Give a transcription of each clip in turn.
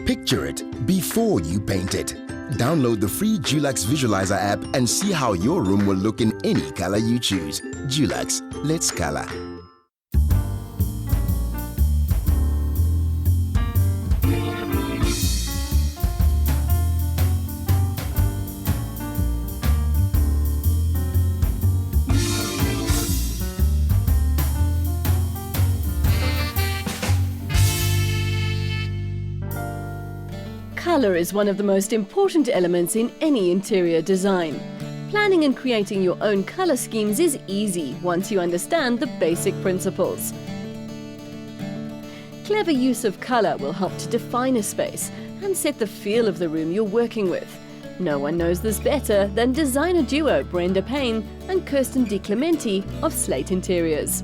Picture it before you paint it. Download the free Dulux Visualizer app and see how your room will look in any color you choose. Dulux, let's color. Colour is one of the most important elements in any interior design. Planning and creating your own colour schemes is easy once you understand the basic principles. Clever use of colour will help to define a space and set the feel of the room you're working with. No one knows this better than designer duo Brenda Payne and Kirsten Di Clementi of Slate Interiors.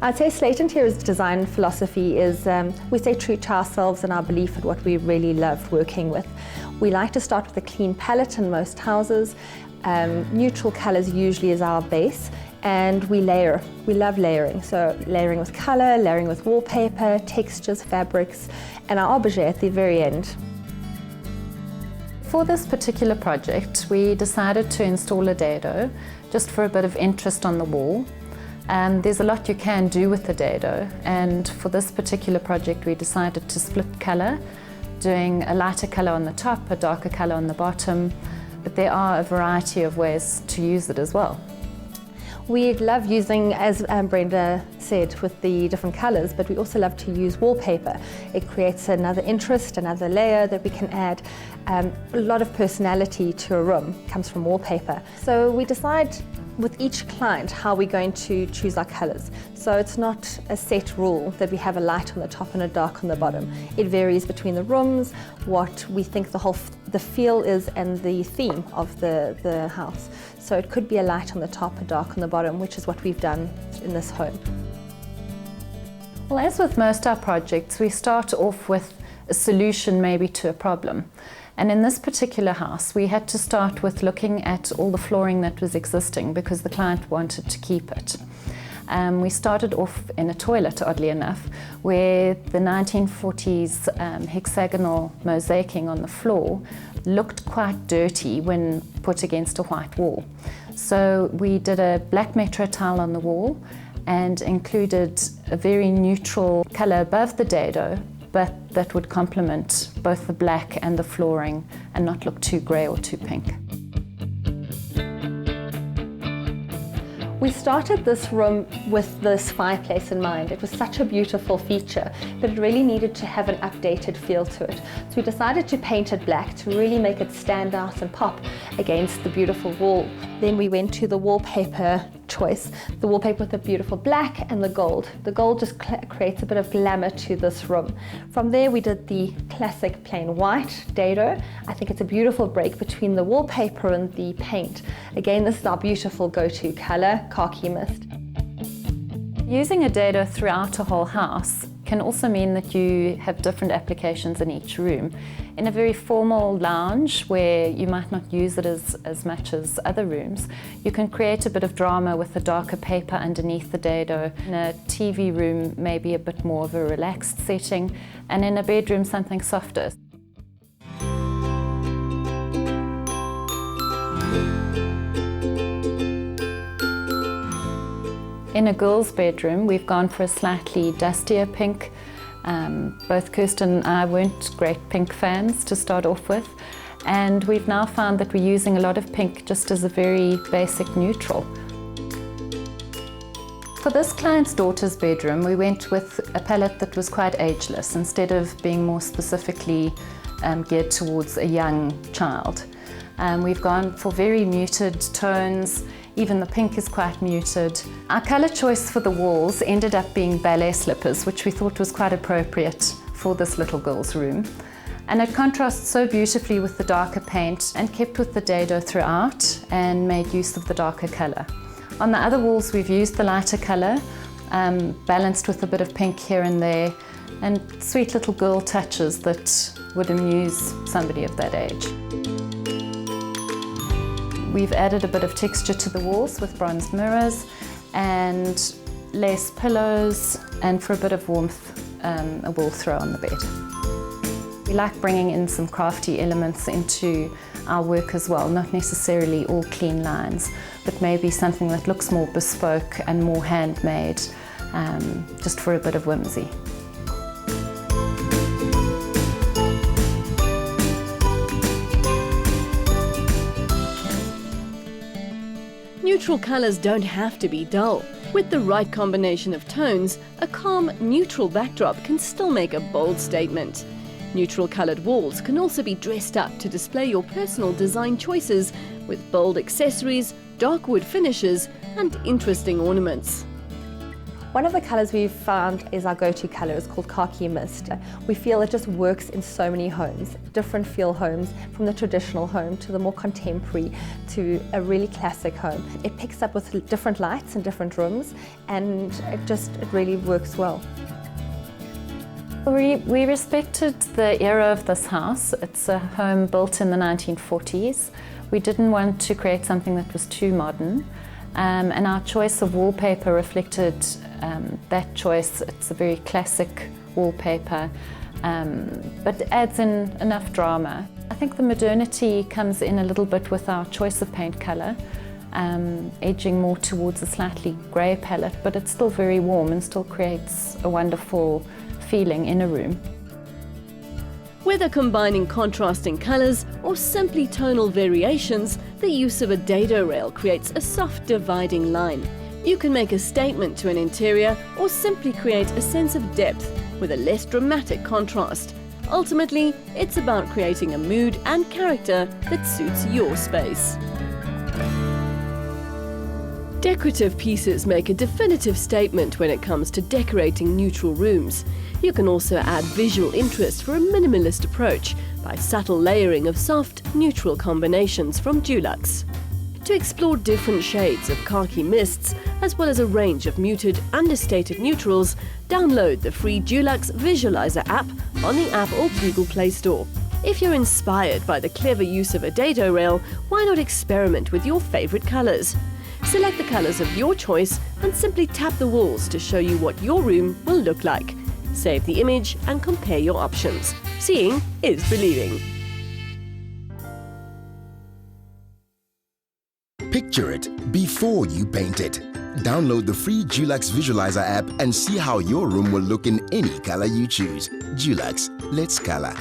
I'd say Slate Interiors design philosophy is we stay true to ourselves and our belief in what we really love working with. We like to start with a clean palette in most houses. Neutral colours usually is our base, and we layer. We love layering, so layering with colour, layering with wallpaper, textures, fabrics, and our objet at the very end. For this particular project, we decided to install a dado just for a bit of interest on the wall. There's a lot you can do with the dado, and for this particular project we decided to split colour, doing a lighter colour on the top, a darker colour on the bottom, but there are a variety of ways to use it as well. We love using, as Brenda said, with the different colours, but we also love to use wallpaper. It creates another interest, another layer that we can add. A lot of personality to a room comes from wallpaper. So we decide with each client how we're going to choose our colours. So it's not a set rule that we have a light on the top and a dark on the bottom. It varies between the rooms, what we think the feel is and the theme of the house. So it could be a light on the top, a dark on the bottom, which is what we've done in this home. Well, as with most of our projects, we start off with a solution maybe to a problem. And in this particular house, we had to start with looking at all the flooring that was existing because the client wanted to keep it. We started off in a toilet, oddly enough, where the 1940s hexagonal mosaicing on the floor looked quite dirty when put against a white wall. So we did a black metro tile on the wall and included a very neutral colour above the dado, but that would complement both the black and the flooring and not look too grey or too pink. We started this room with this fireplace in mind. It was such a beautiful feature, but it really needed to have an updated feel to it. So we decided to paint it black to really make it stand out and pop against the beautiful wall. Then we went to the wallpaper choice, the wallpaper with the beautiful black and the gold. The gold just creates a bit of glamour to this room. From there we did the classic plain white dado. I think it's a beautiful break between the wallpaper and the paint. Again, this is our beautiful go-to colour, khaki mist. Using a dado throughout a whole house can also mean that you have different applications in each room. In a very formal lounge where you might not use it as much as other rooms, you can create a bit of drama with a darker paper underneath the dado. In a TV room, maybe a bit more of a relaxed setting, and in a bedroom, something softer. In a girl's bedroom, we've gone for a slightly dustier pink. Both Kirsten and I weren't great pink fans to start off with, and we've now found that we're using a lot of pink just as a very basic neutral. For this client's daughter's bedroom, we went with a palette that was quite ageless instead of being more specifically geared towards a young child. We've gone for very muted tones. Even the pink is quite muted. Our colour choice for the walls ended up being ballet slippers, which we thought was quite appropriate for this little girl's room. And it contrasts so beautifully with the darker paint and kept with the dado throughout and made use of the darker colour. On the other walls we've used the lighter colour, balanced with a bit of pink here and there, and sweet little girl touches that would amuse somebody of that age. We've added a bit of texture to the walls with bronze mirrors and lace pillows, and for a bit of warmth, a wool throw on the bed. We like bringing in some crafty elements into our work as well, not necessarily all clean lines, but maybe something that looks more bespoke and more handmade, just for a bit of whimsy. Neutral colours don't have to be dull. With the right combination of tones, a calm, neutral backdrop can still make a bold statement. Neutral coloured walls can also be dressed up to display your personal design choices with bold accessories, dark wood finishes and interesting ornaments. One of the colours we've found is our go-to colour. It's called Khaki Mist. We feel it just works in so many homes, different feel homes, from the traditional home to the more contemporary to a really classic home. It picks up with different lights in different rooms, and it really works well. We respected the era of this house. It's a home built in the 1940s. We didn't want to create something that was too modern. And our choice of wallpaper reflected that choice. It's a very classic wallpaper, but adds in enough drama. I think the modernity comes in a little bit with our choice of paint colour, edging more towards a slightly grey palette, but it's still very warm and still creates a wonderful feeling in a room. Whether combining contrasting colours or simply tonal variations, the use of a dado rail creates a soft dividing line. You can make a statement to an interior or simply create a sense of depth with a less dramatic contrast. Ultimately, it's about creating a mood and character that suits your space. Decorative pieces make a definitive statement when it comes to decorating neutral rooms. You can also add visual interest for a minimalist approach by subtle layering of soft, neutral combinations from Dulux. To explore different shades of khaki mists, as well as a range of muted, understated neutrals, download the free Dulux Visualizer app on the App or Google Play Store. If you're inspired by the clever use of a dado rail, why not experiment with your favorite colors? Select the colors of your choice and simply tap the walls to show you what your room will look like. Save the image and compare your options. Seeing is believing. Picture it before you paint it. Download the free Dulux Visualizer app and see how your room will look in any color you choose. Dulux, let's color.